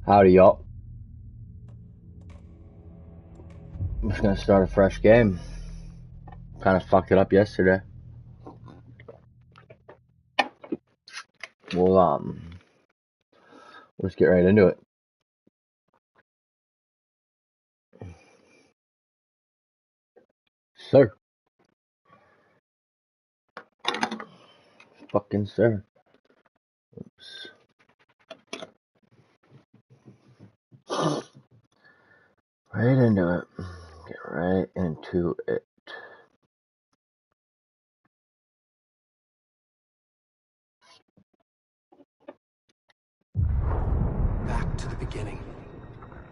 Howdy, y'all. I'm just gonna start a fresh game. Kind of fucked it up yesterday. We'll let's get right into it. Sir. Fucking sir. Oops. Right into it. Get right into it. Back to the beginning.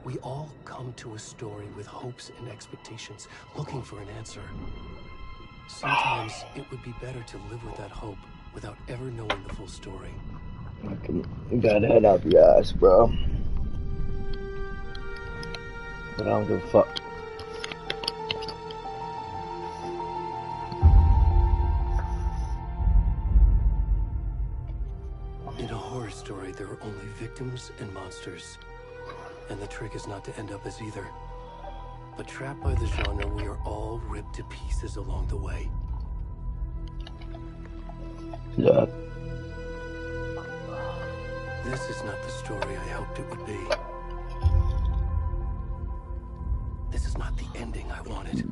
We all come to a story with hopes and expectations, looking for an answer. Sometimes it would be better to live with that hope without ever knowing the full story. You gotta head out the ass, bro. But I don't give a fuck. In a horror story, there are only victims and monsters. And the trick is not to end up as either. But trapped by the genre, we are all ripped to pieces along the way. Yeah. This is not the story I hoped it would be. This is not the ending I wanted.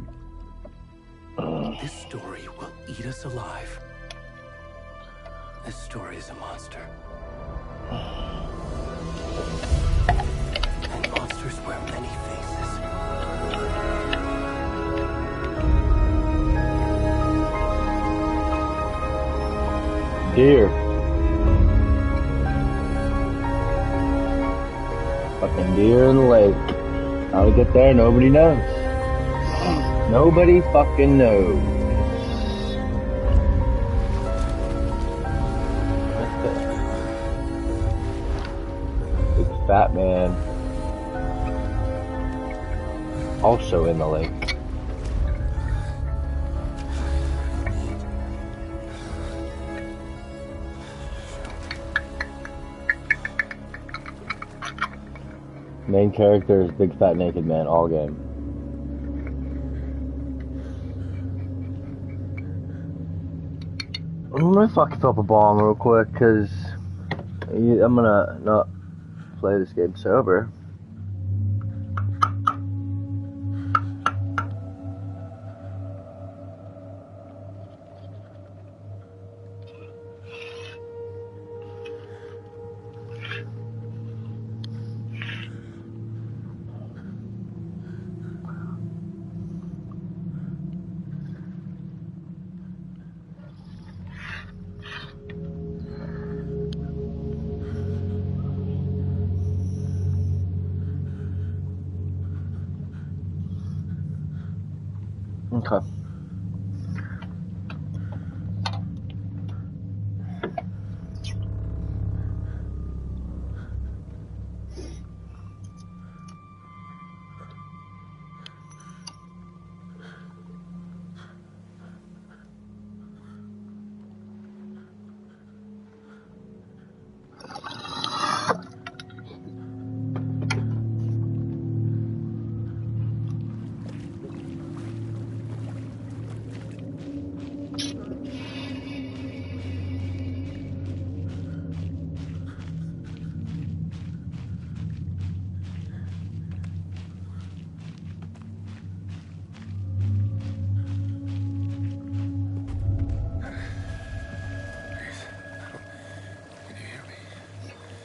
This story will eat us alive. This story is a monster. And monsters wear many faces. Deer. Fucking deer in the lake. How to get there, nobody knows. Nobody fucking knows. Big fat man. Also in the lake. Main character is big fat naked man all game. I'm gonna fucking fill up a bomb real quick because I'm gonna not play this game sober. Okay.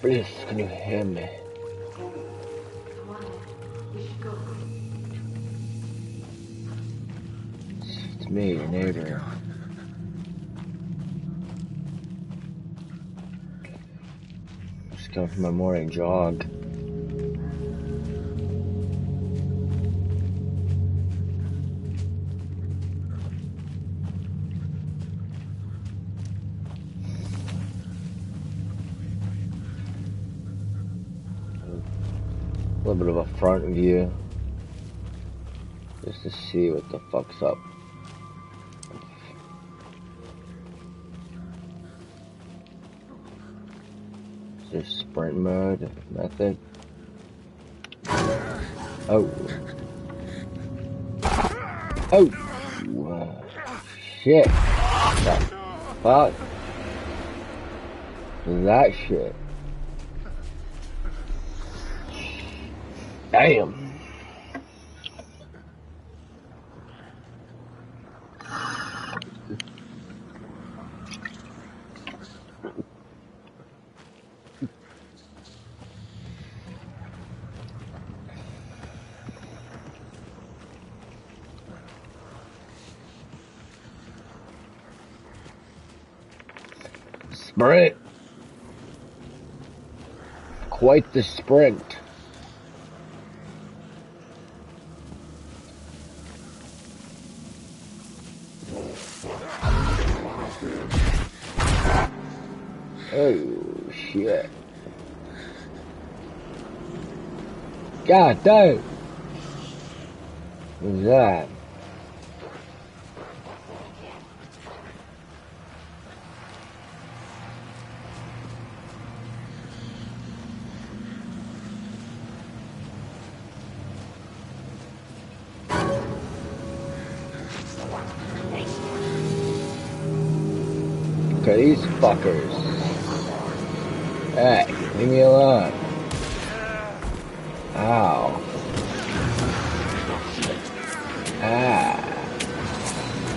Please, can you hear me? It's me, your neighbor. Just coming from my morning jog. A little bit of a front view. Just to see what the fuck's up. Is there sprint mode method? Oh. Oh. Whoa. Shit. What the fuck? That shit. Damn. Sprint. Quite the sprint. Oh, shit. God damn. What's that? Okay, these fuckers. Hey, leave me alone. Ow. Ah.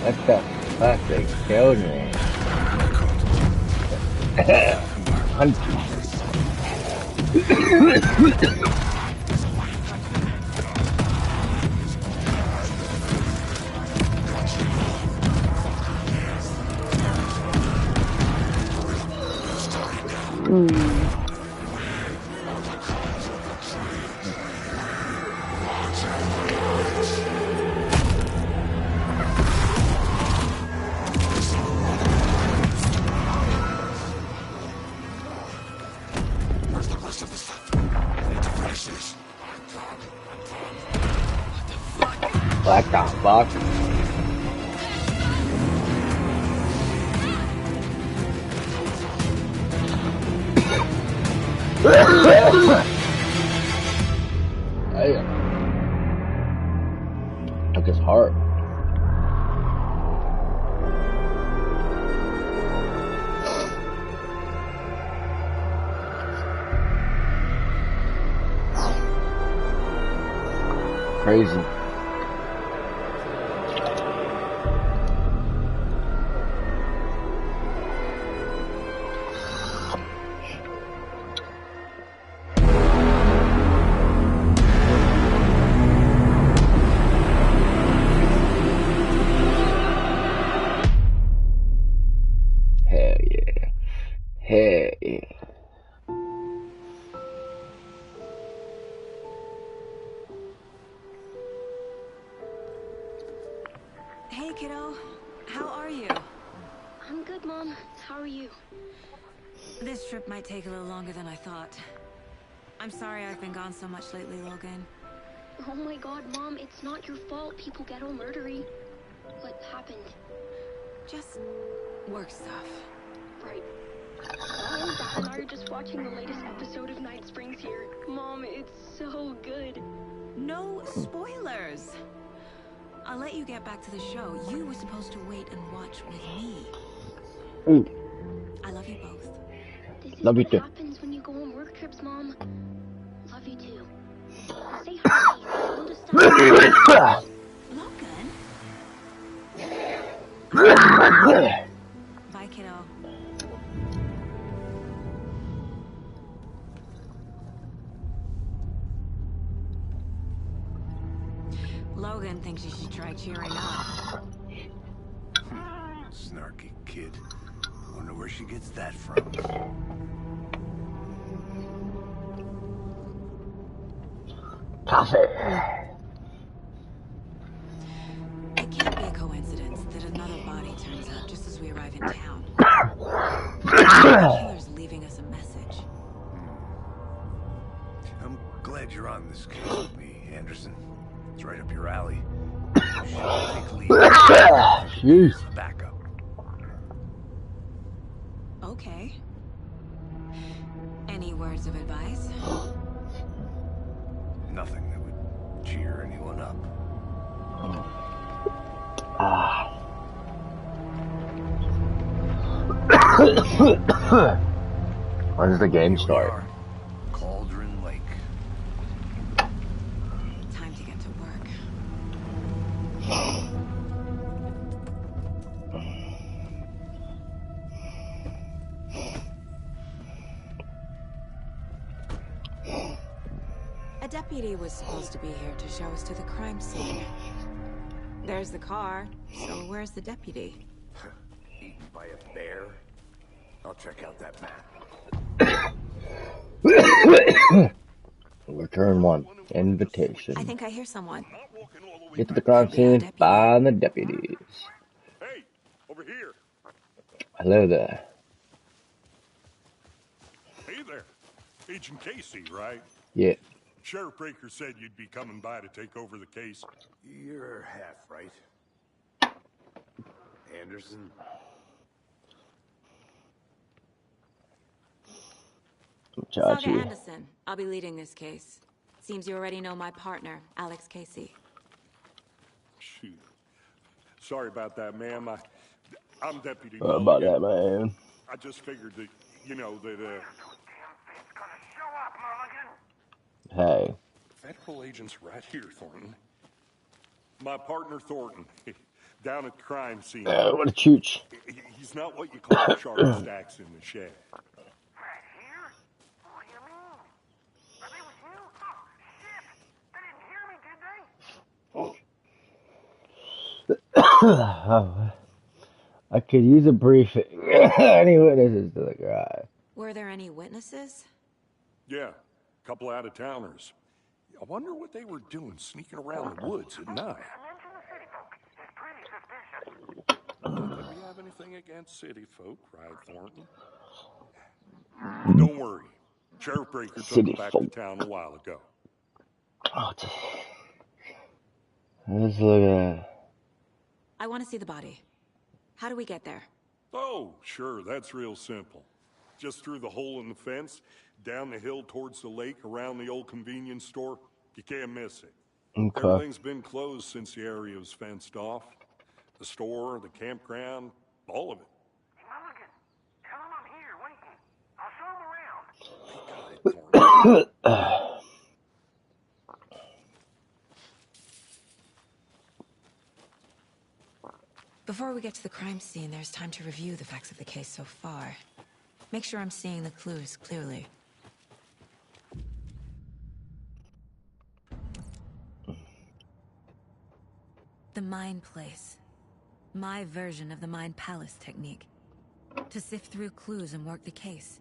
What the fuck? They killed me. What the fuck? Damn. Took his heart. Crazy. Hell yeah. Hell yeah. Hey, kiddo. How are you? I'm good, Mom. How are you? This trip might take a little longer than I thought. I'm sorry I've been gone so much lately, Logan. Oh my god, Mom, it's not your fault people get all murdery. What happened? Just work stuff. Right. Mom, Dad and I are just watching the latest episode of Night Springs here. Mom, it's so good. No spoilers! I'll let you get back to the show. You were supposed to wait and watch with me. I love you both. This is Love you what too. happens when you go on work trips, Mom. Love you too. Say hi. I'll just Logan? Bye, kiddo. Logan thinks you should try cheering up. Snarky kid. Wonder where she gets that from. Coffee. It can't be a coincidence that another body turns up just as we arrive in town. The killer's leaving us a message. I'm glad you're on this case with me, Anderson. It's right up your alley. You should take lead. Jeez. Backup. Okay. Any words of advice? Nothing that would cheer anyone up. When does the game Here we start? are, Cauldron Lake. Time to get to work. A deputy was supposed to be here to show us to the crime scene. There's the car, so where's the deputy? Eaten by a bear? I'll check out that map. Return 1. Invitation. I think I hear someone. Get to the crime scene, deputy. find the deputies. Hey, over here. Hello there. Hey there. Agent Casey, right? Yeah. Sheriff Breaker said you'd be coming by to take over the case. You're half right. Anderson? Saga Chachi. Anderson. I'll be leading this case. Seems you already know my partner, Alex Casey. Shoot. Sorry about that, ma'am. I'm Deputy What about Mulligan. that, man? I just figured that, you know, that, Hey. Federal agents right here, Thornton. My partner, Thornton, down at the crime scene. What a chooch. He's not what you call sharp stacks in the shed. Oh, I could use a briefing. Any witnesses to the crime? Were there any witnesses? Yeah, a couple out-of-towners. I wonder what they were doing sneaking around the woods at night. Not that we have anything against city folk, right, Thornton? Don't worry. Sheriff Breaker took City them back folk. to town a while ago. Oh, let's look at. I want to see the body. How do we get there? Oh, sure, that's real simple. Just through the hole in the fence, down the hill towards the lake, around the old convenience store. You can't miss it. Okay. Everything's been closed since the area was fenced off. The store, the campground, all of it. Hey, Mulligan, tell him I'm here waiting. I'll show him around. Got it, Thornton. Before we get to the crime scene, there's time to review the facts of the case so far. Make sure I'm seeing the clues clearly. The Mind Place. My version of the Mind Palace technique. To sift through clues and work the case.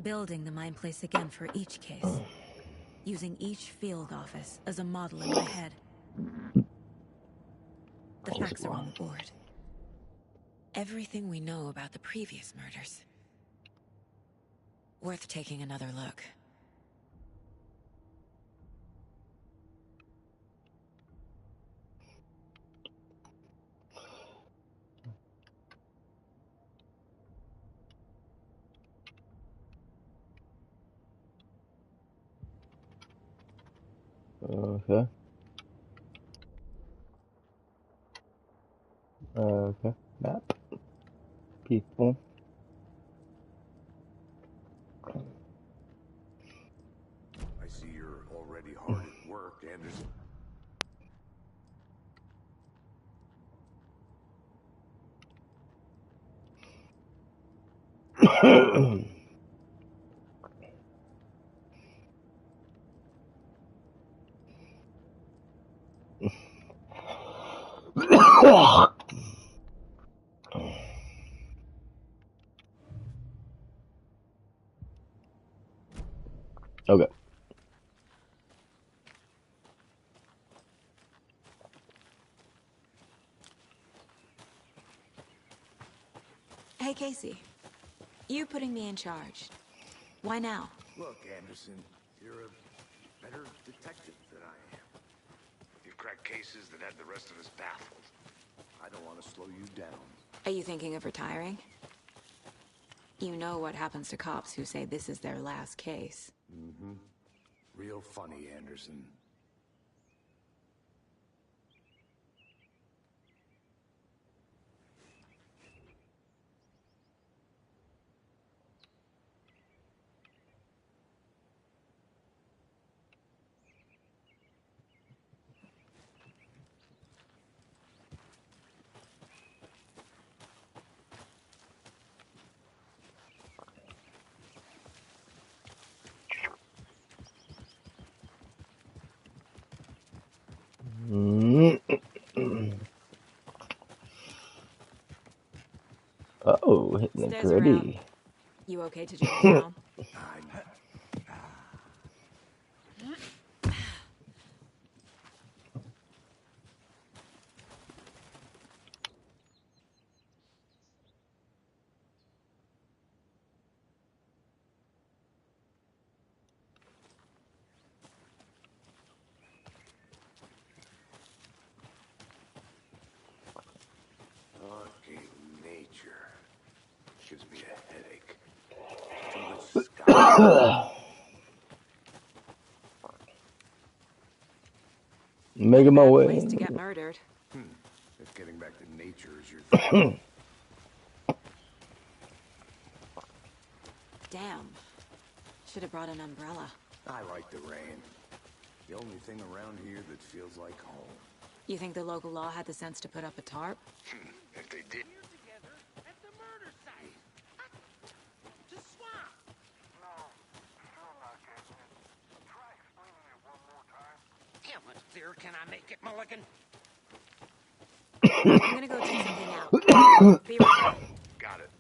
Building the Mind Place again for each case. Using each field office as a model in my head. The facts are on the board. Everything we know about the previous murders. Worth taking another look. Okay. Okay. Map. People. I see you're already hard at work, Anderson. Okay. Hey, Casey. You putting me in charge. Why now? Look, Anderson, you're a better detective than I am. You crack cases that had the rest of us baffled. I don't want to slow you down. Are you thinking of retiring? You know what happens to cops who say this is their last case. Mm-hmm. Real funny, Anderson. Whoa, hitting the Stairs are out. gritty. You okay to jump down? Fucking nature. Gives me a headache. Too much sky. Making my Bad way. place to get murdered. If getting back to nature is your thing. Damn. Should have brought an umbrella. I like the rain. The only thing around here that feels like home. You think the local law had the sense to put up a tarp? If they did. Together at the murder site. To swap. No, still not getting it. Try explaining it one more time. How much clearer can I make it, Mulligan? I'm gonna go check something out. Be right back. Got it.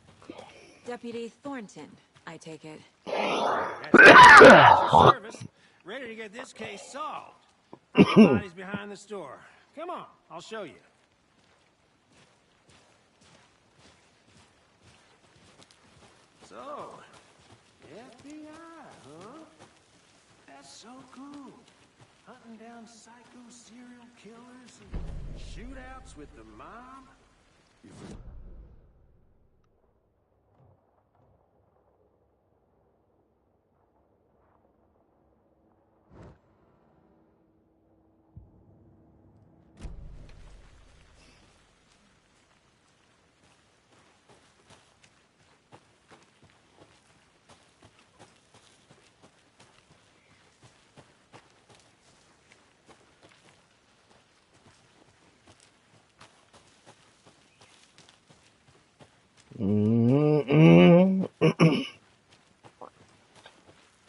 Deputy Thornton, I take it. That's your service. Ready to get this case solved. The body's behind the store. Come on, I'll show you. So, FBI, huh? That's so cool. Hunting down psycho serial killers and shootouts with the mob.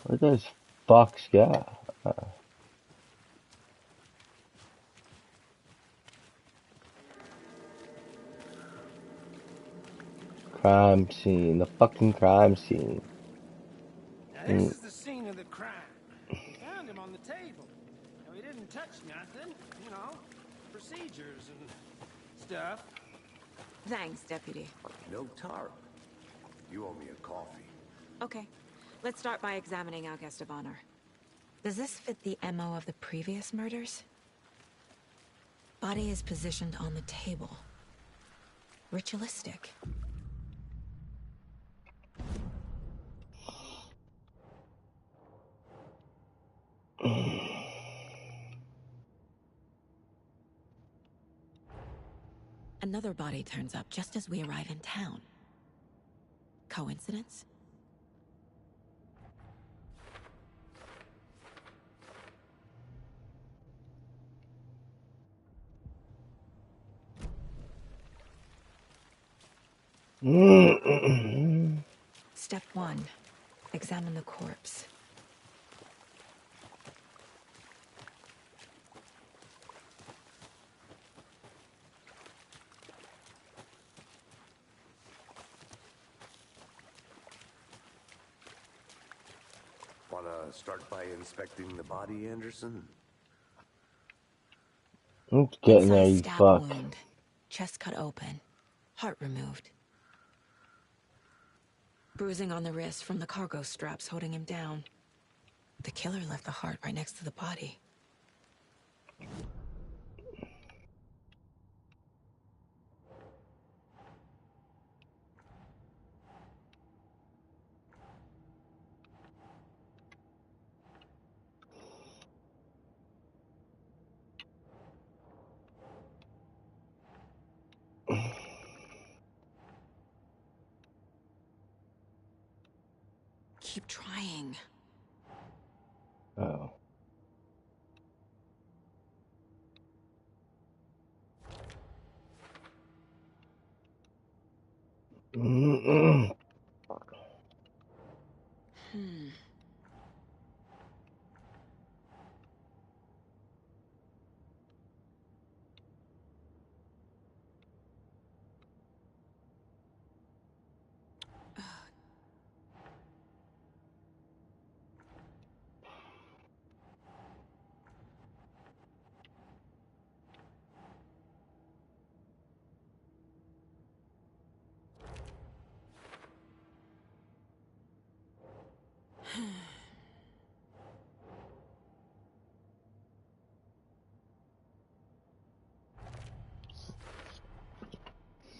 What does Fox got? Crime scene. The fucking crime scene. Now this is the scene of the crime. We found him on the table. Now he didn't touch nothing, you know, procedures and stuff. Thanks, Deputy. No tarp. You owe me a coffee. Okay, let's start by examining our guest of honor. Does this fit the MO of the previous murders? Body is positioned on the table. Ritualistic. Another body turns up just as we arrive in town. Coincidence? Step 1. Examine the corpse. Wanna start by inspecting the body, Anderson? It's getting there, Incised you stab fuck. wound. Chest cut open. Heart removed. Bruising on the wrist from the cargo straps holding him down. The killer left the heart right next to the body. Keep trying. Oh.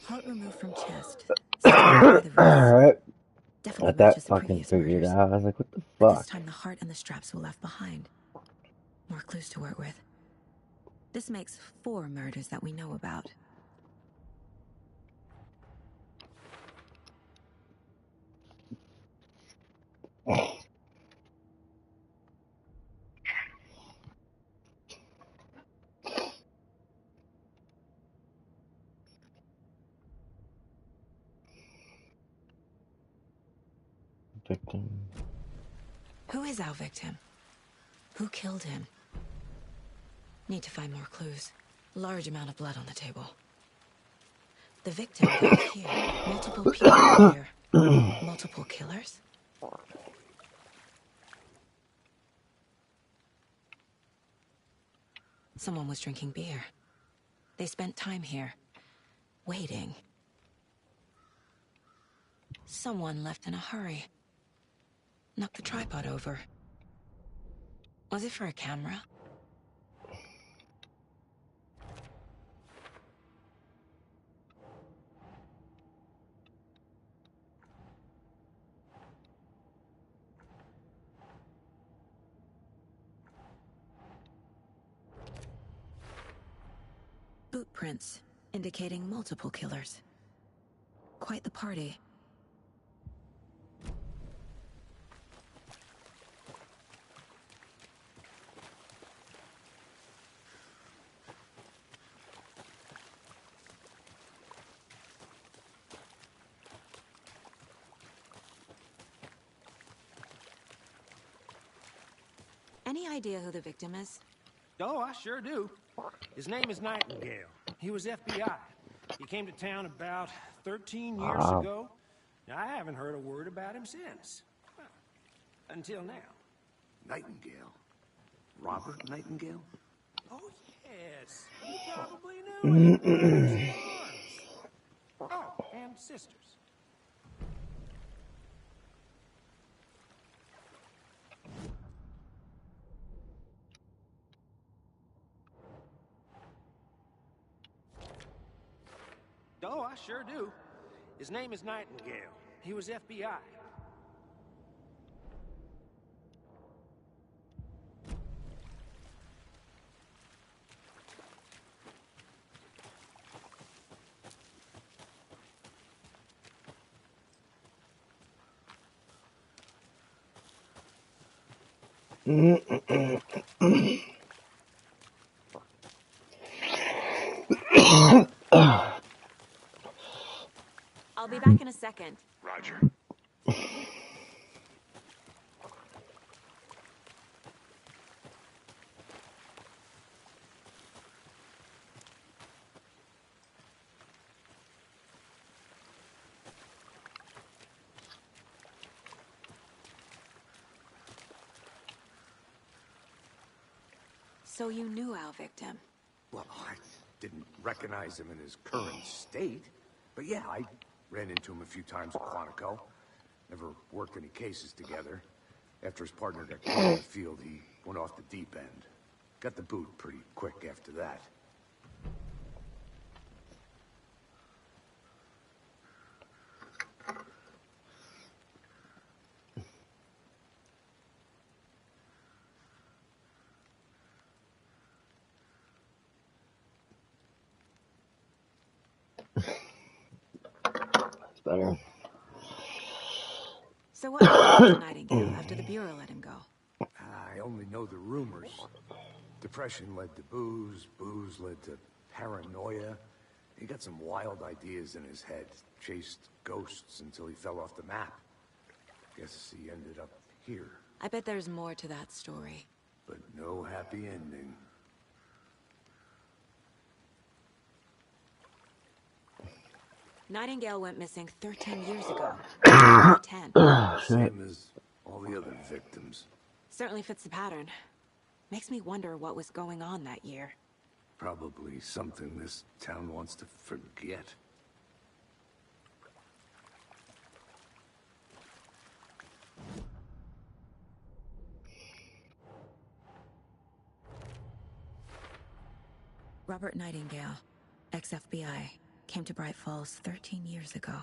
Heart removed from chest. Suspended by the wrist. Alright. Definitely Got that matches the fucking previous figured murders. out. I was like, what the But this fuck? time the heart and the straps were left behind. More clues to work with. This makes 4 murders that we know about. Victim. Who is our victim? Who killed him? Need to find more clues. Large amount of blood on the table. The victim died here. Multiple people here. Multiple killers? Someone was drinking beer. They spent time here. Waiting. Someone left in a hurry. Knocked the tripod over. Was it for a camera? Boot prints, indicating multiple killers. Quite the party. Any idea who the victim is? Oh, I sure do. His name is Nightingale. He was FBI. He came to town about 13 years Wow. ago. I haven't heard a word about him since. Well, until now. Nightingale? Robert Nightingale? Oh, yes. You probably knew him. Oh, and sisters. Oh, I sure do. His name is Nightingale. He was FBI. I'll be back in a second. Roger. So you knew our victim. Well, I didn't recognize him in his current state. But yeah, I ran into him a few times at Quantico. Never worked any cases together. After his partner got killed in the field, he went off the deep end. Got the boot pretty quick after that. That's better. So what happened to Nightingale after the Bureau let him go? I only know the rumors. Depression led to booze, booze led to paranoia. He got some wild ideas in his head, chased ghosts until he fell off the map. Guess he ended up here, I bet there's more to that story. but no happy ending. Nightingale went missing 13 years ago. 10. Same as all the other victims. Certainly fits the pattern. Makes me wonder what was going on that year. Probably something this town wants to forget. Robert Nightingale, ex-FBI, came to Bright Falls 13 years ago.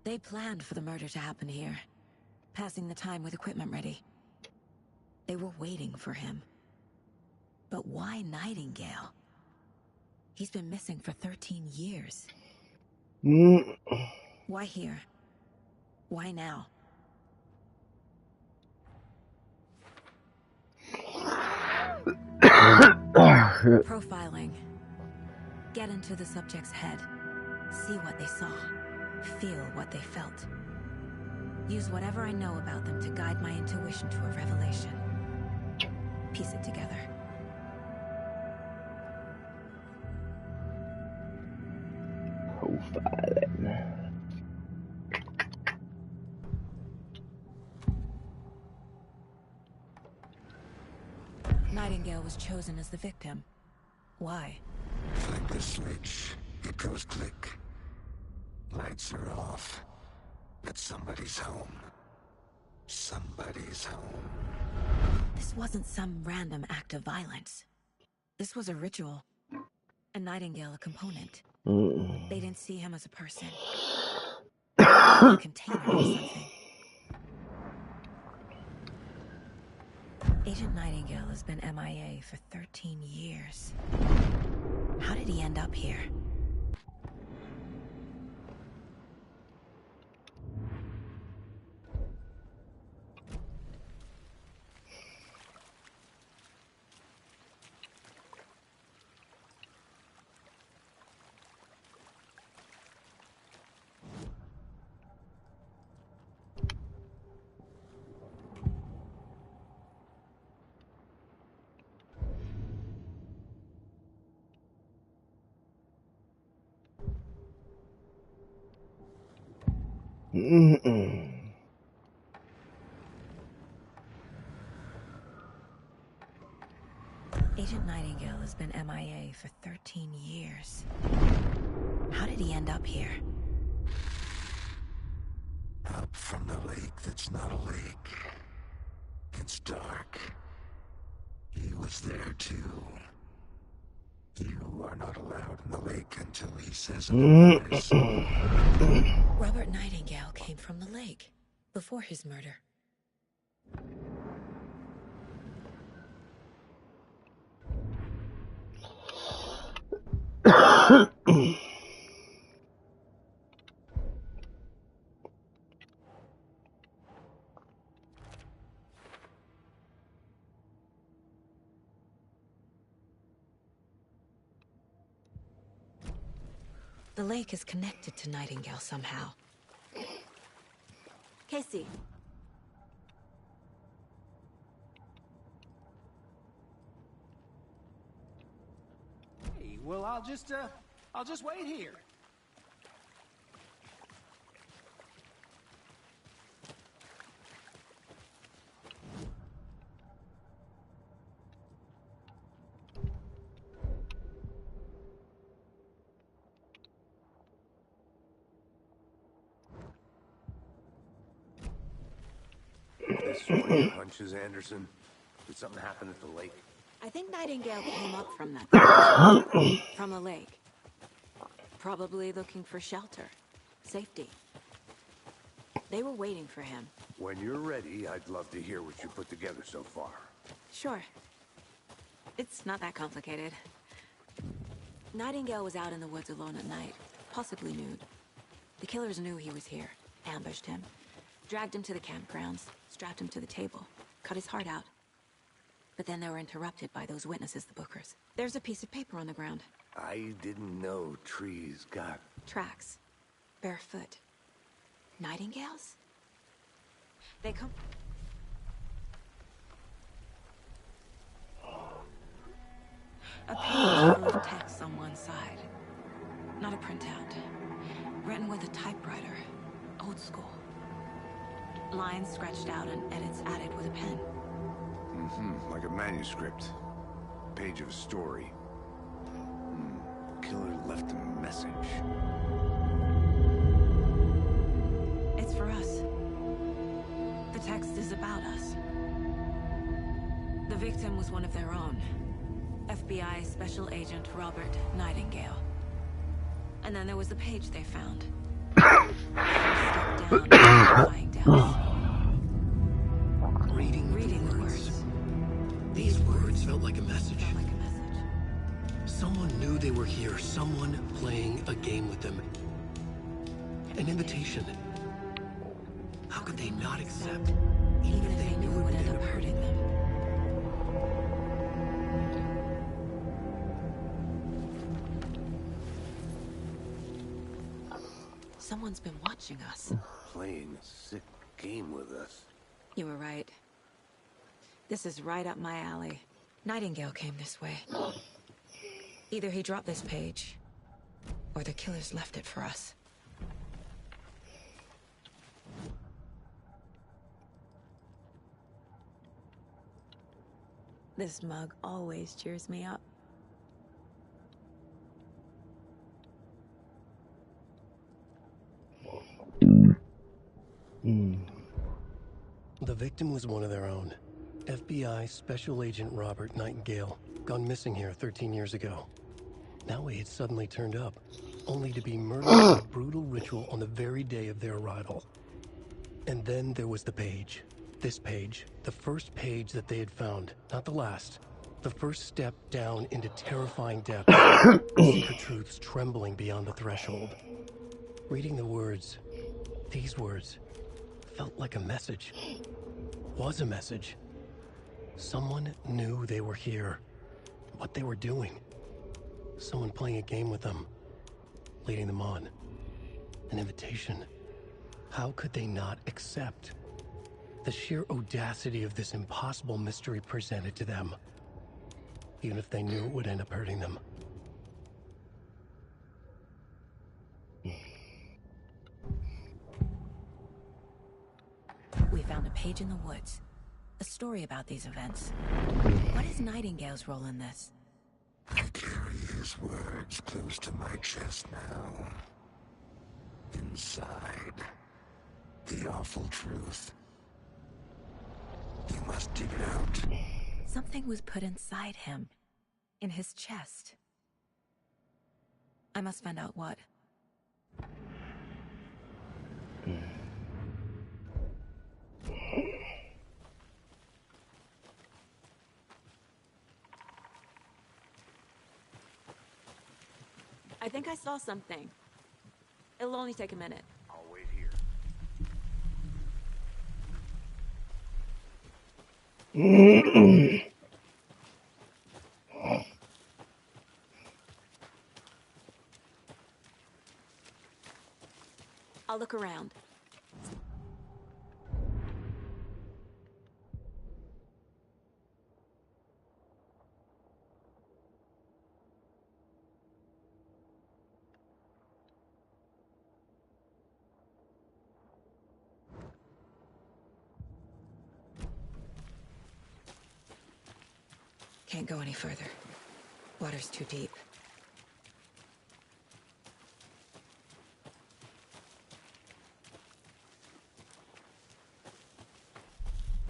They planned for the murder to happen here, passing the time with equipment ready. They were waiting for him. But why Nightingale? He's been missing for 13 years. Why here? Why now? Profiling. Get into the subject's head. See what they saw. Feel what they felt. Use whatever I know about them to guide my intuition to a revelation. Piece it together. Profiling. Nightingale was chosen as the victim. Why? Flick the switch. It goes click. Lights are off. But somebody's home. Somebody's home. This wasn't some random act of violence. This was a ritual. A Nightingale a component. They didn't see him as a person. A container or something. Agent Nightingale has been MIA for 13 years. How did he end up here? Agent Nightingale has been MIA for 13 years. How did he end up here? Up from the lake that's not a lake. It's dark. He was there too. You are not allowed in the lake until he says otherwise. Robert Nightingale came from the lake before his murder. The lake is connected to Nightingale somehow. Casey. Hey, well, I'll just wait here. This one of your hunches, Anderson? Did something happen at the lake? I think Nightingale came up from that from the lake. Probably looking for shelter, safety. They were waiting for him. When you're ready, I'd love to hear what you put together so far. Sure. It's not that complicated. Nightingale was out in the woods alone at night, possibly nude. The killers knew he was here, ambushed him, dragged him to the campgrounds, strapped him to the table, cut his heart out. But then they were interrupted by those witnesses, the Bookers. There's a piece of paper on the ground. I didn't know trees got... Tracks. Barefoot. Nightingales? They come... A page full of text on one side. Not a printout. Written with a typewriter. Old school. Lines scratched out and edits added with a pen. Like a manuscript. Page of a story. Killer left a message. It's for us. text is about us. The victim was one of their own. FBI Special Agent Robert Nightingale. And then there was the page they found. Stepped down, lying down. Reading the words. These words felt like a message. Someone knew they were here. Someone playing a game with them. An invitation. How could they not accept? Even if they knew it would end up hurting them. Someone's been watching us. Playing a sick game with us. You were right. This is right up my alley. Nightingale came this way. Either he dropped this page, or the killers left it for us. This mug always cheers me up. The victim was one of their own. FBI Special Agent Robert Nightingale, gone missing here 13 years ago. Now he had suddenly turned up, only to be murdered in a brutal ritual on the very day of their arrival. And then there was the page. This page, the first page that they had found, not the last. The first step down into terrifying depths, secret truths trembling beyond the threshold. Reading the words, these words, felt like a message. Was a message. Someone knew they were here, what they were doing. Someone playing a game with them, leading them on. An invitation. How could they not accept? The sheer audacity of this impossible mystery presented to them, even if they knew it would end up hurting them. We found a page in the woods. A story about these events. What is Nightingale's role in this? I carry his words close to my chest now. Inside, the awful truth. You must dig it out. Something was put inside him. In his chest. I must find out what. I think I saw something. It'll only take a minute. I'll wait here. I'll look around. Can't go any further. Water's too deep.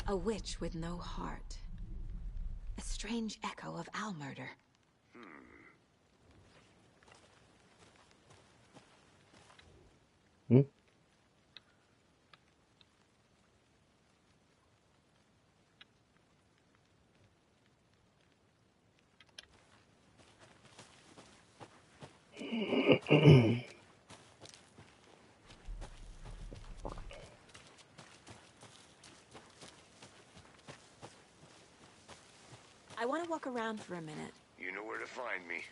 A witch with no heart. A strange echo of owl murder. I want to walk around for a minute. You know where to find me.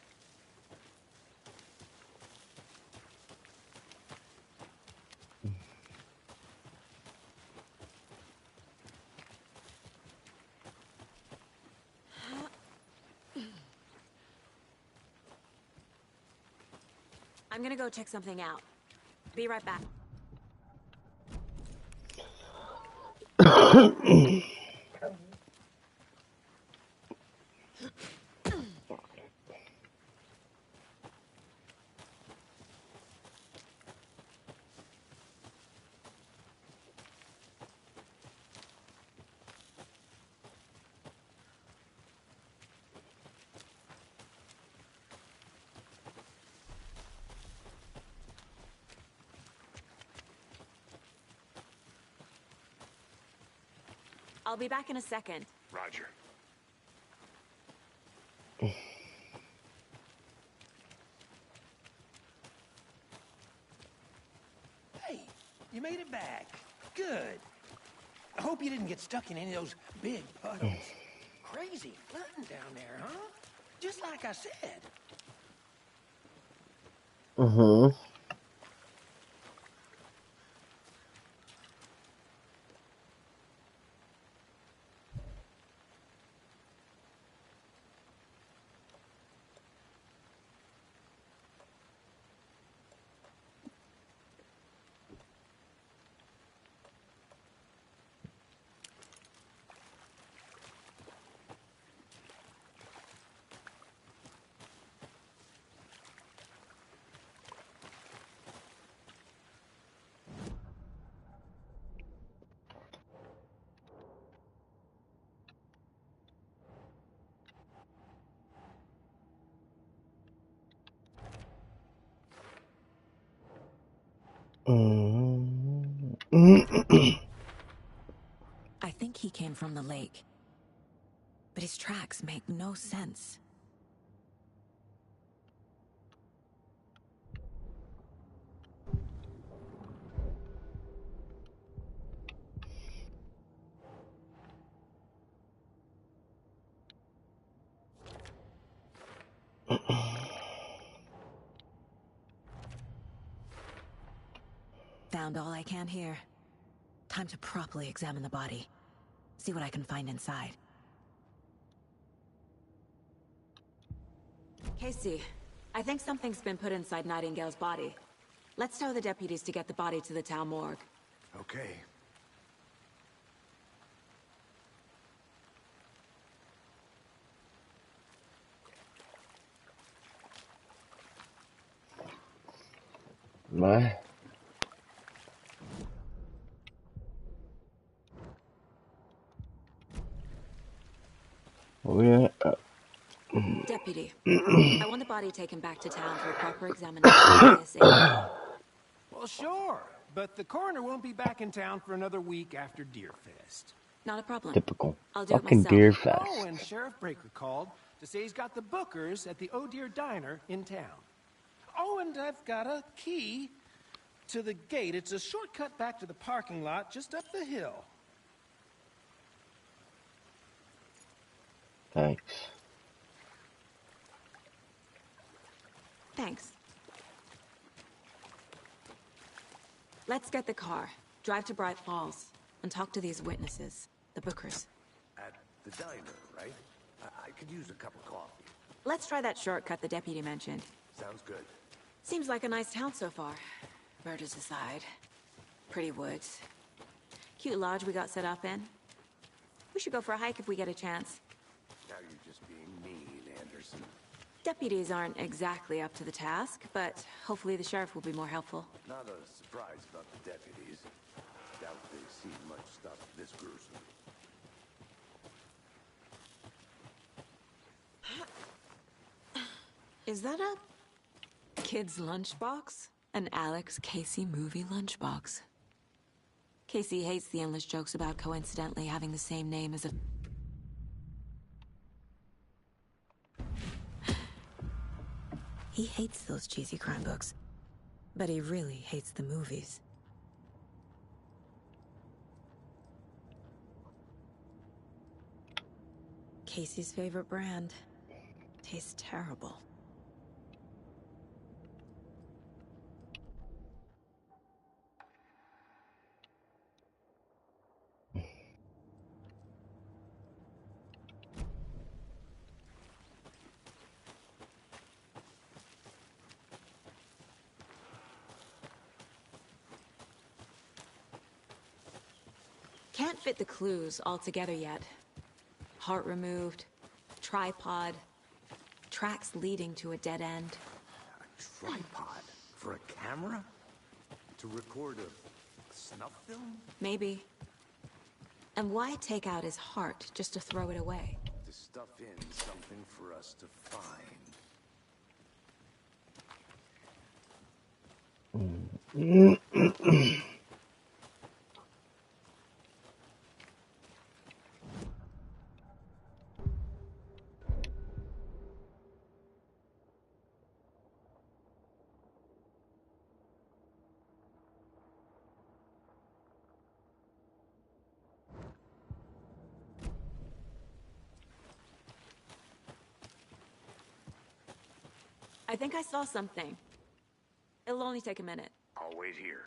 I'm gonna go check something out. Be right back. I'll be back in a second. Roger. Hey, you made it back. Good. I hope you didn't get stuck in any of those big puddles. Crazy flooding down there, huh? Just like I said. Mm-hmm. I think he came from the lake. But his tracks make no sense. Found all I can here. Time to properly examine the body. See what I can find inside. Casey, I think something's been put inside Nightingale's body. Let's tell the deputies to get the body to the town morgue. Okay. My. Oh yeah. Deputy, I want the body taken back to town for a proper examination ASAP. Well, sure. But the coroner won't be back in town for another week after Deerfest. Not a problem. Typical. I'll do it Fucking myself. Deer Fest. Oh, and Sheriff Breaker called to say he's got the Bookers at the Oh Deer Diner in town. Oh, and I've got a key to the gate. It's a shortcut back to the parking lot just up the hill. Thanks. Thanks. Let's get the car, drive to Bright Falls, and talk to these witnesses, the Bookers. At the diner, right? I could use a cup of coffee. Let's try that shortcut the deputy mentioned. Sounds good. Seems like a nice town so far. Murders aside. Pretty woods. Cute lodge we got set up in. We should go for a hike if we get a chance. Now you're just being mean, Anderson. Deputies aren't exactly up to the task, but hopefully the sheriff will be more helpful. Not a surprise about the deputies. Doubt they've seen much stuff this gruesome. Is that a kid's lunchbox? An Alex Casey movie lunchbox. Casey hates the endless jokes about coincidentally having the same name as a... He hates those cheesy crime books. But he really hates the movies. Casey's favorite brand. Tastes terrible. Can't fit the clues all together yet. Heart removed, tripod, tracks leading to a dead end. A tripod? For a camera? To record a snuff film? Maybe. And why take out his heart just to throw it away? To stuff in something for us to find. I think I saw something. It'll only take a minute. I'll wait here.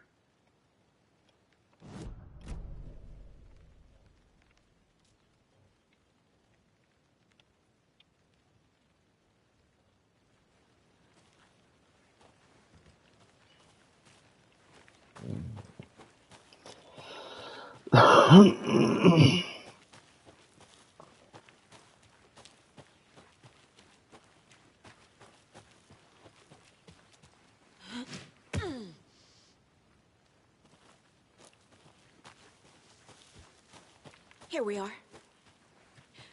Here we are.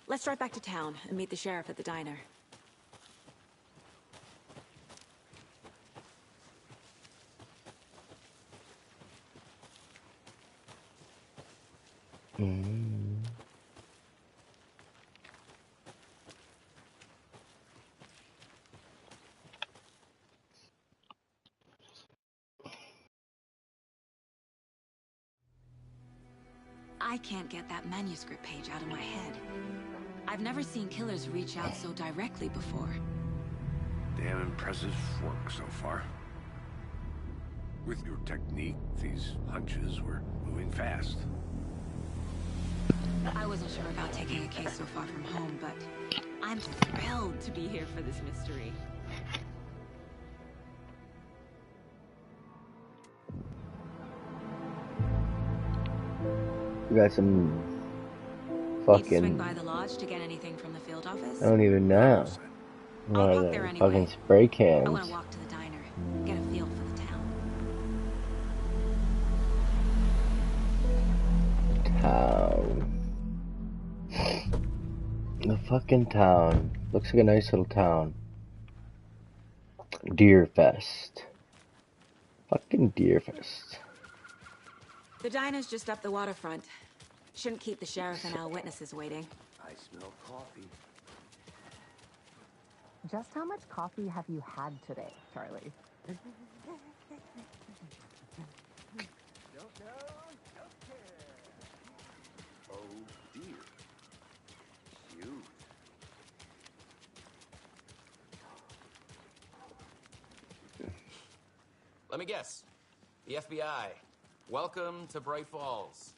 Let's drive back to town and meet the sheriff at the diner. I can't get that manuscript page out of my head. I've never seen killers reach out so directly before. Damn impressive work so far. With your technique, these hunches were moving fast. I wasn't sure about taking a case so far from home, but I'm thrilled to be here for this mystery. We got some Need to swing fucking... by the lodge to get anything from the field office? I don't even know. What I'll are park they? there anyway. Fucking spray I cans. want to walk to the diner, get a feel for the town. Town. The fucking town. Looks like a nice little town. Deerfest. Fucking Deerfest. The diner's just up the waterfront. Shouldn't keep the sheriff and our witnesses waiting. I smell coffee. Just how much coffee have you had today, Charlie? Oh dear. Cute. Let me guess. The FBI. Welcome to Bright Falls.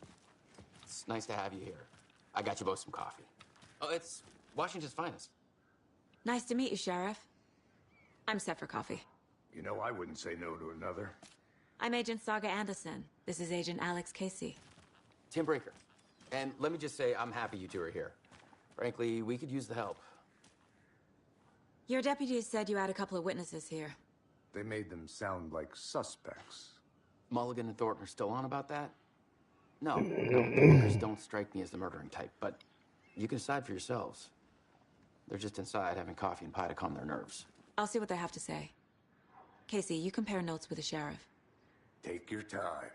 It's nice to have you here. I got you both some coffee. Oh, it's Washington's finest. Nice to meet you, Sheriff. I'm set for coffee. You know, I wouldn't say no to another. I'm Agent Saga Anderson. This is Agent Alex Casey. Tim Breaker. And let me just say, I'm happy you two are here. Frankly, we could use the help. Your deputies said you had a couple of witnesses here. They made them sound like suspects. Mulligan and Thornton are still on about that? No, the Bookers don't strike me as the murdering type, but you can decide for yourselves. They're just inside having coffee and pie to calm their nerves. I'll see what they have to say. Casey, you compare notes with the sheriff. Take your time.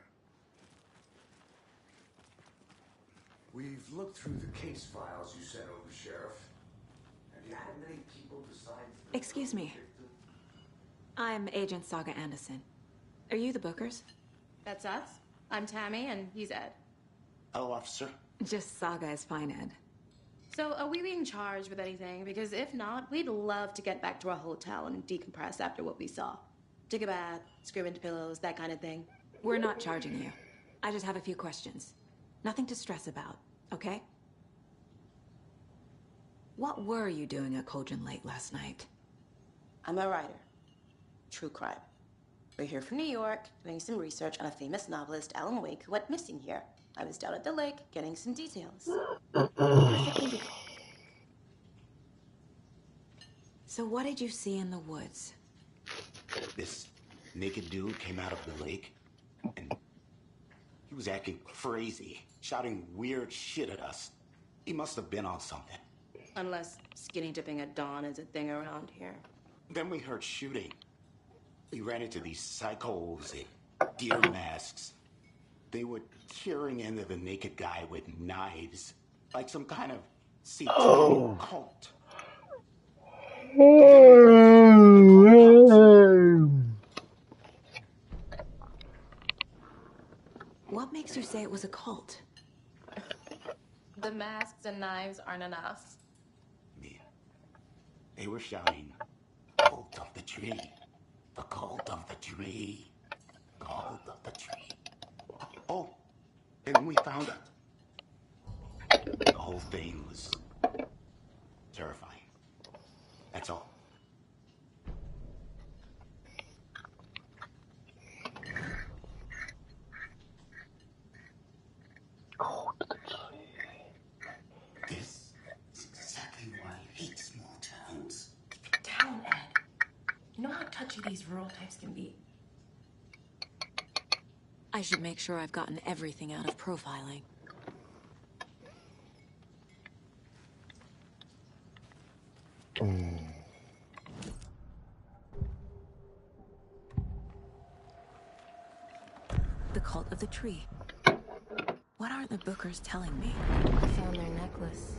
We've looked through the case files you sent over, Sheriff. Have you had many people besides... Excuse me. I'm Agent Saga Anderson. Are you the Bookers? That's us. I'm Tammy, and he's Ed. Hello, officer. Just Saga is fine, Ed. So, are we being charged with anything? Because if not, we'd love to get back to our hotel and decompress after what we saw. Take a bath, scream into pillows, that kind of thing. We're not charging you. I just have a few questions. Nothing to stress about, okay? What were you doing at Cauldron Lake last night? I'm a writer. True crime. We're here from New York, doing some research on a famous novelist, Alan Wake, who went missing here. I was down at the lake, getting some details. Perfectly legal. So what did you see in the woods? This naked dude came out of the lake, and he was acting crazy, shouting weird shit at us. He must have been on something. Unless skinny dipping at dawn is a thing around here. Then we heard shooting. We ran into these psychos in deer masks. They were tearing into the naked guy with knives, like some kind of satanic cult. What makes you say it was a cult? The masks and knives aren't enough. They were shouting, "The cult of the tree. The cult of the tree. Cult of the tree. Oh, and we found it. The whole thing was terrifying. That's all. This is exactly why I hate small towns. Down, Ed. You know how touchy these rural types can be. I should make sure I've gotten everything out of profiling. The cult of the tree. What are the Bookers telling me? I found their necklace.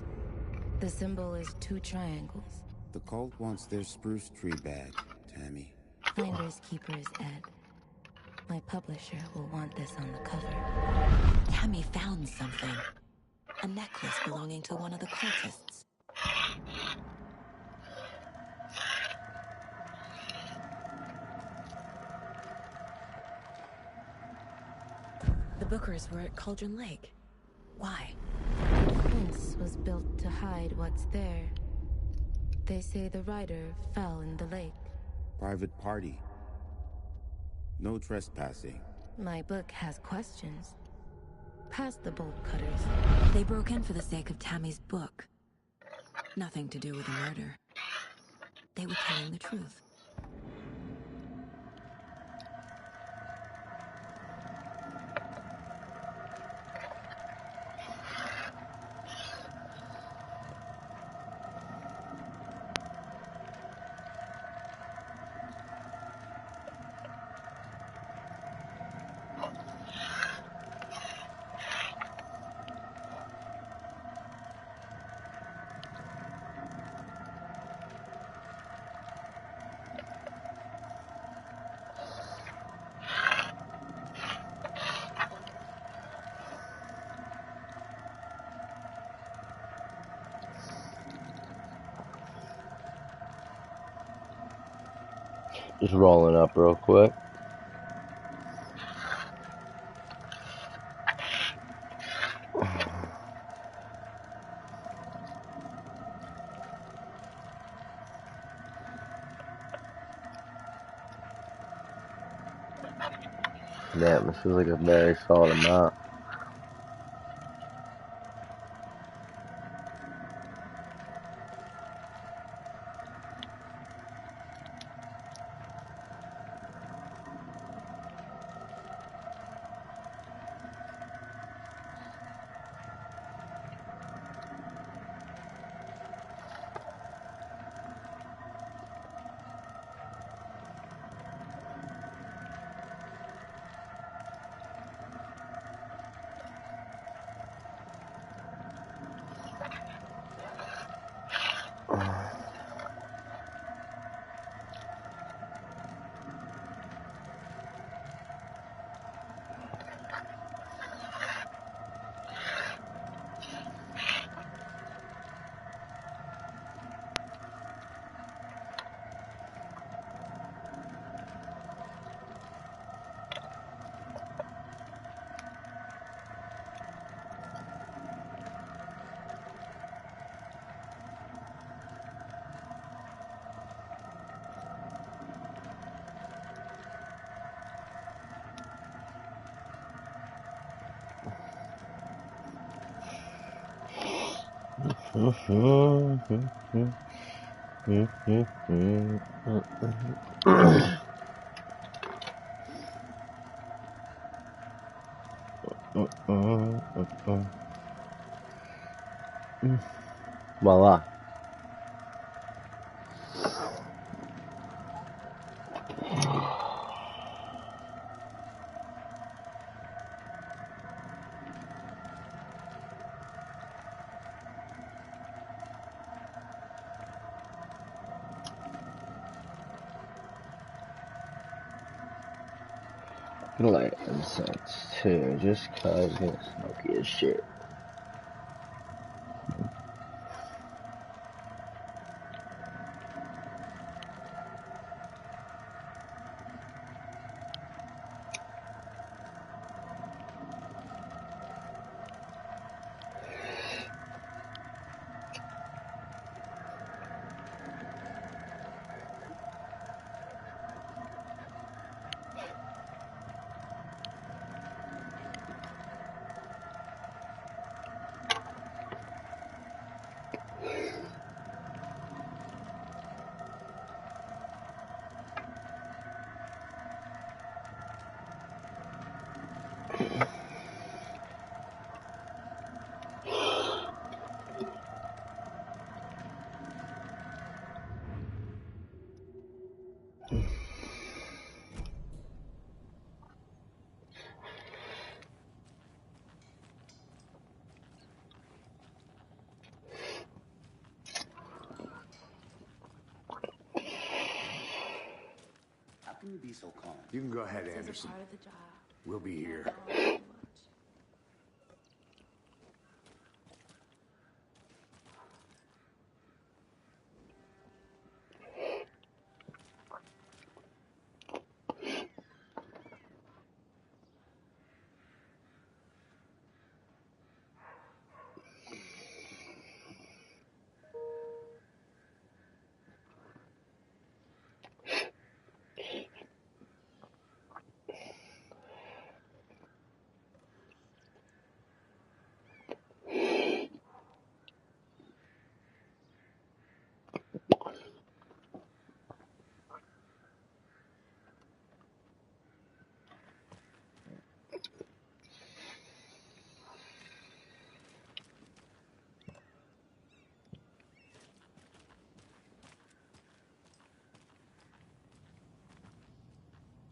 The symbol is 2 triangles. The cult wants their spruce tree back, Tammy. Finders keepers, Ed. My publisher will want this on the cover. Tammy found something. A necklace belonging to one of the cultists. The Bookers were at Cauldron Lake. Why? The fence was built to hide what's there. They say the rider fell in the lake. Private party. No trespassing. My book has questions. Past the bolt cutters. They broke in for the sake of Tammy's book. Nothing to do with the murder. They were telling the truth. Just rolling up real quick. Damn, this is like a very solid amount. Voila. I'm gonna light incense too, just cause it's smoky as shit. How can you be so calm? You can go ahead, This is a Anderson. part of the job. We'll be here.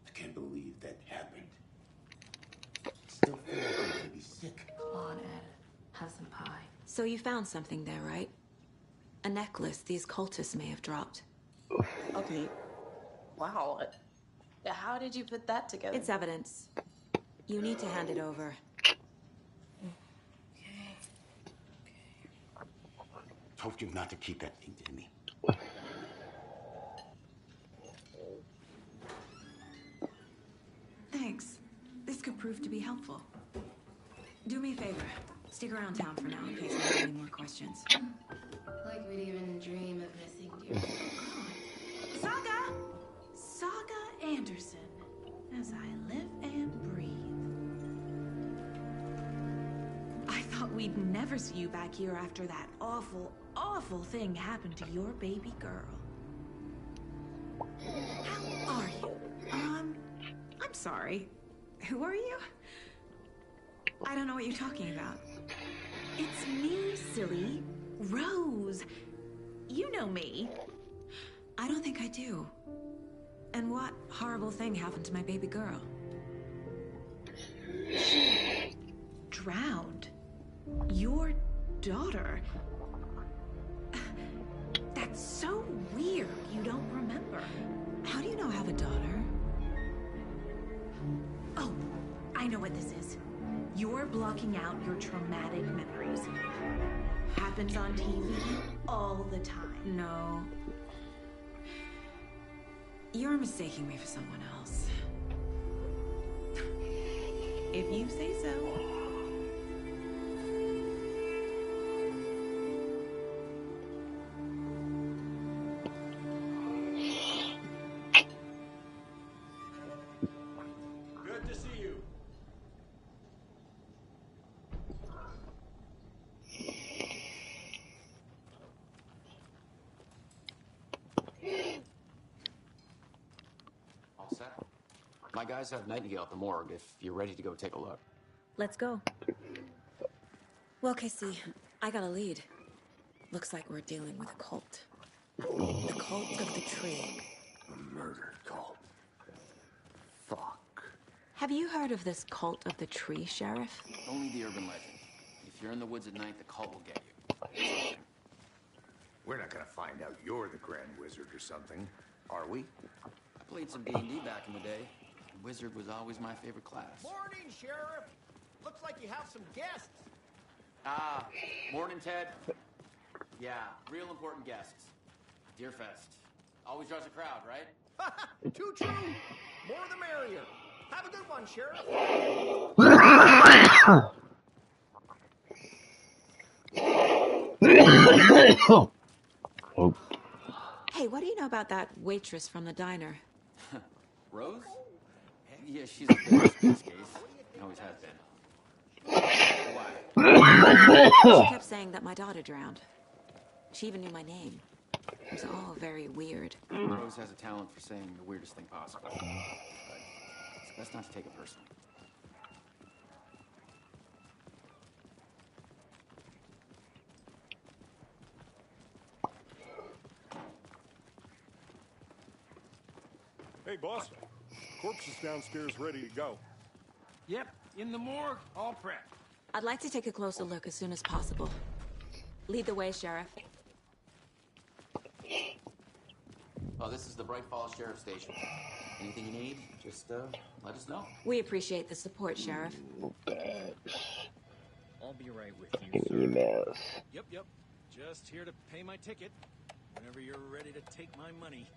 I can't believe that happened. Still feel like I'm gonna be sick. Come on, Ed. Have some pie. So you found something there, right? A necklace these cultists may have dropped. Okay. Wow. How did you put that together? It's evidence. You need to hand it over. Told you not to keep that thing to me. Thanks. This could prove to be helpful. Do me a favor. Stick around town for now in case you have any more questions. Like we'd even dream of missing dear. Saga! Saga Anderson. As I live and breathe. I thought we'd never see you back here after that awful, awful thing happened to your baby girl. How are you? I'm sorry. Who are you? I don't know what you're talking about. It's me, silly. Rose. You know me. I don't think I do. And what horrible thing happened to my baby girl? She drowned. Your daughter. That's so weird you don't remember. How do you know I have a daughter? Oh, I know what this is. You're blocking out your traumatic memories. Happens on TV all the time. No. You're mistaking me for someone else. If you say so. Good to see you. All set. My guys have Nightingale at the morgue if you're ready to go take a look. Let's go. Well, Casey, I got a lead. Looks like we're dealing with a cult. The cult of the tree. A murder cult. Fuck. Have you heard of this cult of the tree, Sheriff? Only the urban legend. If you're in the woods at night, the cult will get you. We're not gonna find out you're the Grand Wizard or something, are we? I played some D&D back in the day. Wizard was always my favorite class. Morning, Sheriff. Looks like you have some guests. Ah, morning, Ted. Yeah, real important guests. Deerfest. Always draws a crowd, right? Too true. More the merrier. Have a good one, Sheriff. Oh. Hey, what do you know about that waitress from the diner? Rose? Yeah, she's a bit of a space case. Always has been. Why? She kept saying that my daughter drowned. She even knew my name. It was all very weird. Rose has a talent for saying the weirdest thing possible. But it's best not to take it personally. Hey, boss. Corpse is downstairs ready to go. Yep, in the morgue, all prepped. I'd like to take a closer look as soon as possible. Lead the way, Sheriff. Oh, this is the Bright Falls Sheriff Station. Anything you need, just let us know. We appreciate the support, Sheriff. I'll be right with you, Fucking sir. emails. Yep. Just here to pay my ticket. Whenever you're ready to take my money.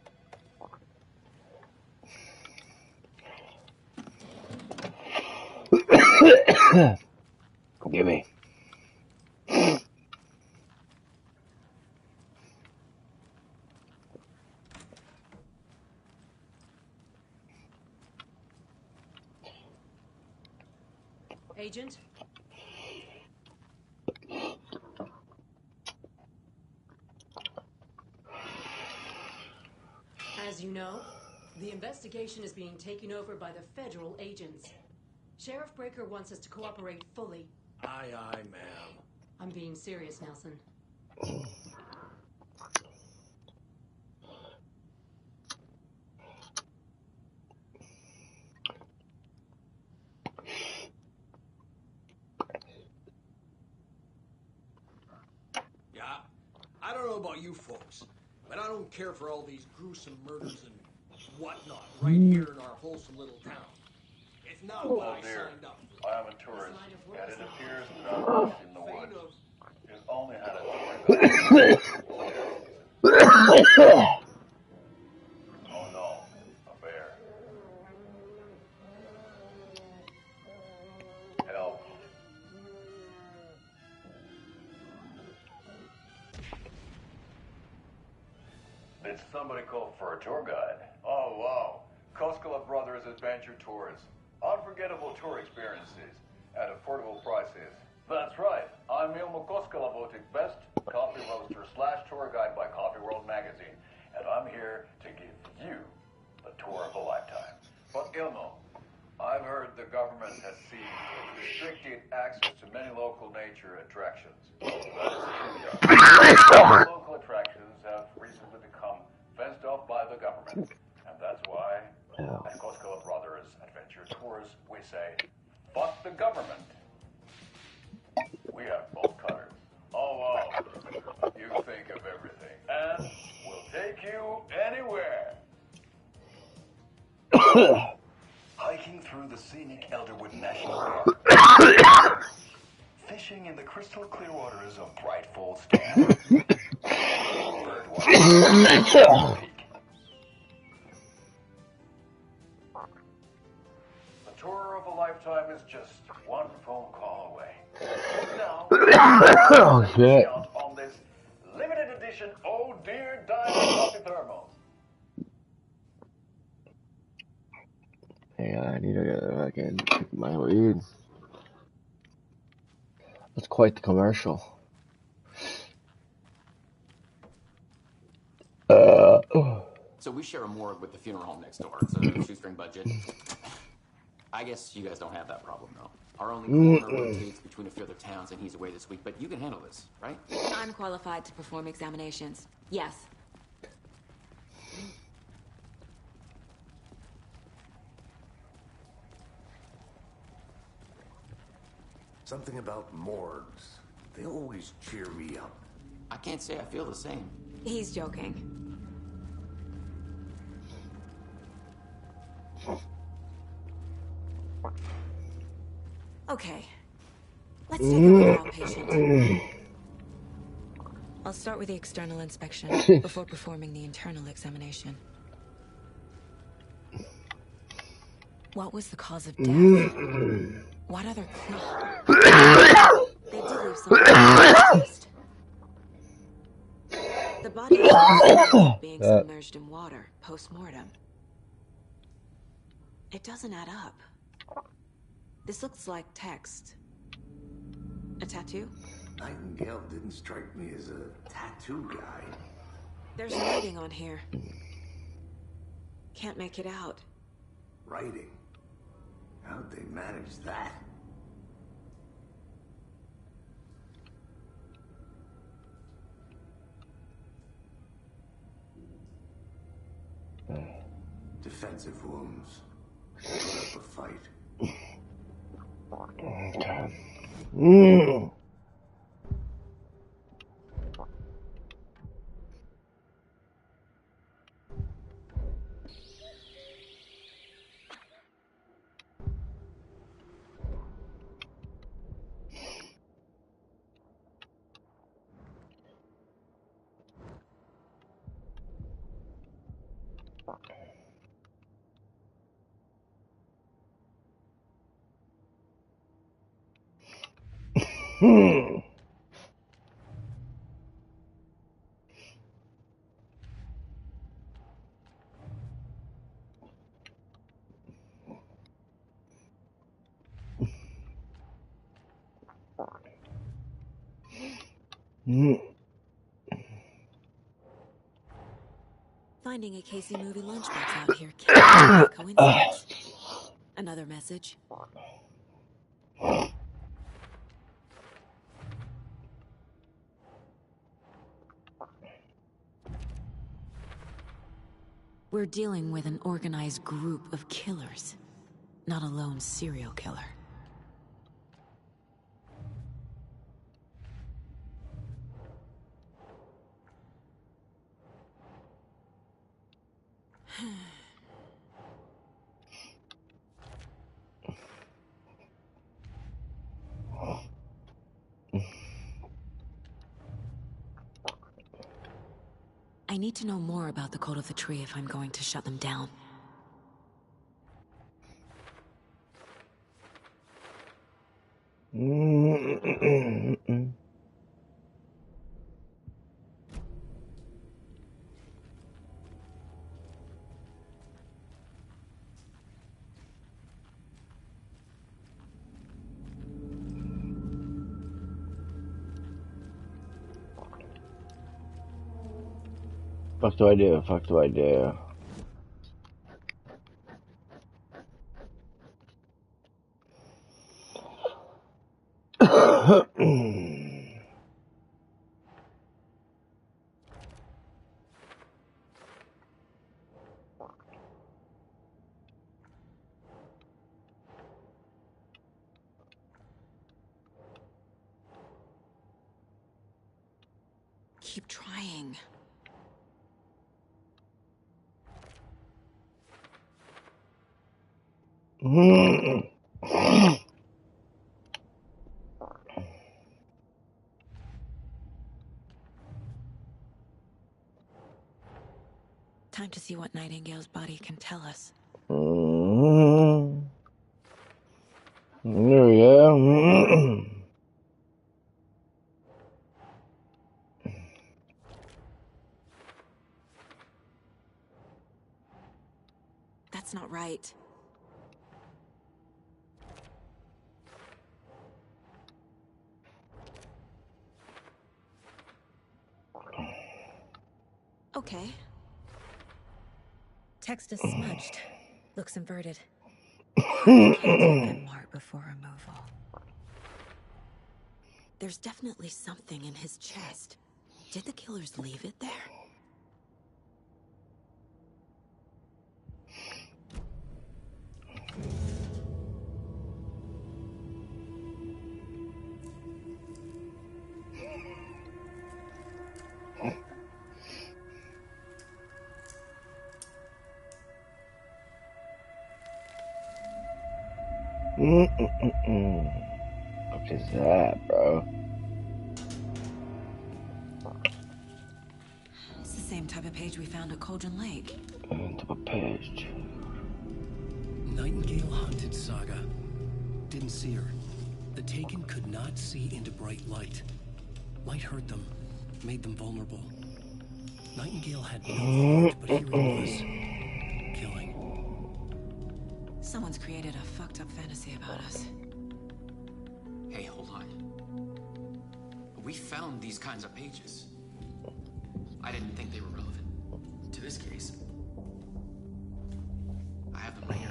Gimme. Agent? As you know, the investigation is being taken over by the federal agents. Sheriff Breaker wants us to cooperate fully. Aye, ma'am. I'm being serious, Nelson. Yeah, I don't know about you folks, but I don't care for all these gruesome murders and whatnot right here in our wholesome little town. It's not what I signed up for. I am a tourist, and it appears that I'm lost in the woods. You've only had a Oh no, a bear. Help. Did somebody call for a tour guide? Oh wow, Koskela Brothers Adventure Tours. Unforgettable tour experiences at affordable prices. That's right. I'm Ilmo Koskela Votic Best Coffee Roaster / tour guide by Coffee World Magazine, and I'm here to give you the tour of a lifetime. But Ilmo, I've heard the government has seized restricted access to many local nature attractions. That is true. Local attractions have recently become fenced off by the government, and that's why at Koskela Brothers Adventure Tours we say, fuck the government. We have bolt cutters. Oh wow, you think of everything, and we'll take you anywhere. Hiking through the scenic Elderwood National Park. Fishing in the crystal clear waters of Bright Falls Dam. Birdwatching. The tour of a lifetime is just one phone call away. Now, Oh shit. on this limited edition Oh Dear Diamond Coffee Thermos. Hang on, I need to fucking pick my weed. That's quite the commercial. So we share a morgue with the funeral home next door. It's a shoestring budget. I guess you guys don't have that problem, though. Our only coroner rotates between a few other towns, and he's away this week. But you can handle this, right? I'm qualified to perform examinations. Yes. Something about morgues. They always cheer me up. I can't say I feel the same. He's joking. Okay. Let's take a look at our patient. I'll start with the external inspection before performing the internal examination. What was the cause of death? What other clues? They did leave something. The body was being submerged in water post-mortem. It doesn't add up. This looks like text. A tattoo? Nightingale didn't strike me as a tattoo guy. There's writing on here. Can't make it out. Writing? How'd they manage that? defensive wounds. Put up a fight. Okay. Finding a Casey movie lunchbox out here can't be a coincidence. Another message. We're dealing with an organized group of killers, not a lone serial killer. I need to know more about the Cult of the Tree if I'm going to shut them down. Fuck do I do? Fuck do I do? Keep trying. Time to see what Nightingale's body can tell us. There we go. That's not right. Okay. Text is smudged. Looks inverted. Can't take that mark before removal. There's definitely something in his chest. Did the killers leave it there? What is that, bro? It's the same type of page we found at Cauldron Lake. Type of page. Nightingale hunted Saga. Didn't see her. The Taken could not see into bright light. Light hurt them, made them vulnerable. Nightingale had no heart, but here it was. Killing. Someone's created a fucked up fantasy about us. Hey, hold on. We found these kinds of pages. I didn't think they were relevant to this case. I have them right here.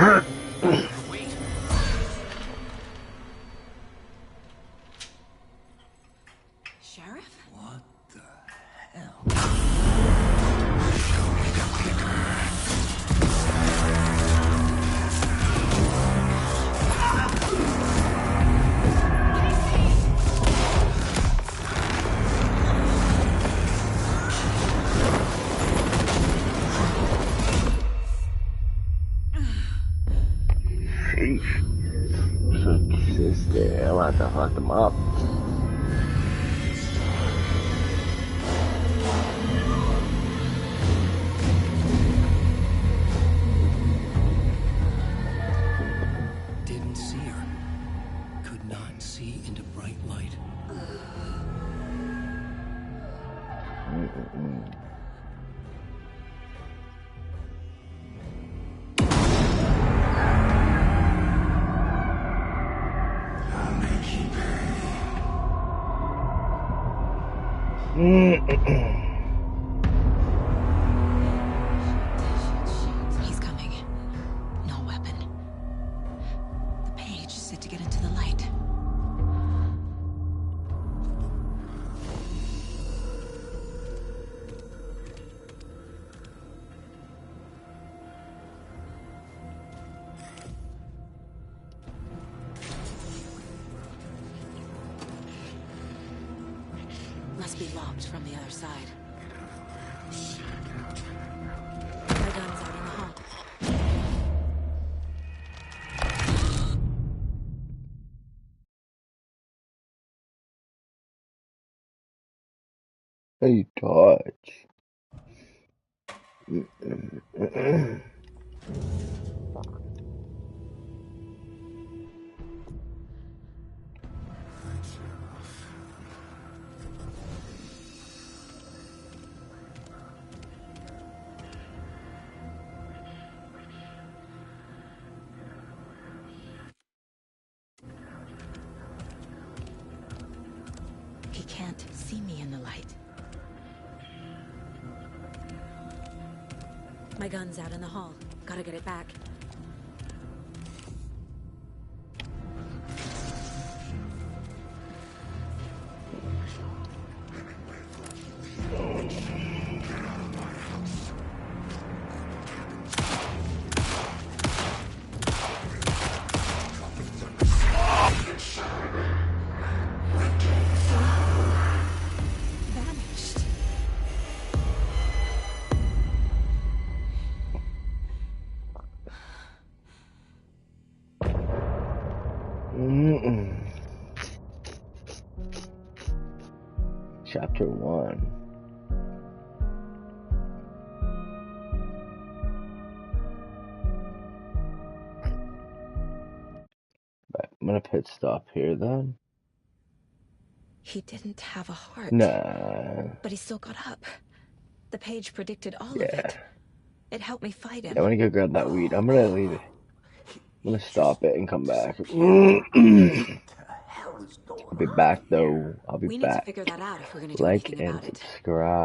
Sheriff? What the hell? Sister, I'm about to fuck them up. Didn't see her. Could not see into bright light. He's coming. No weapon. The page said to get into the light. Must be locked from the other side. My gun's out in the hall. Hey, touch. He can't see me in the light. My gun's out in the hall. Gotta get it back. Vanished. Chapter 1. Right, I'm gonna pit stop here then. He didn't have a heart. Nah. But he still got up. The page predicted all of Yeah. it. It helped me fight him. I want to go grab that weed. I'm gonna leave it. I'm gonna stop it and come back. I'll be back though. I'll be We need back. to figure that out if we're gonna do Like anything and about it. subscribe.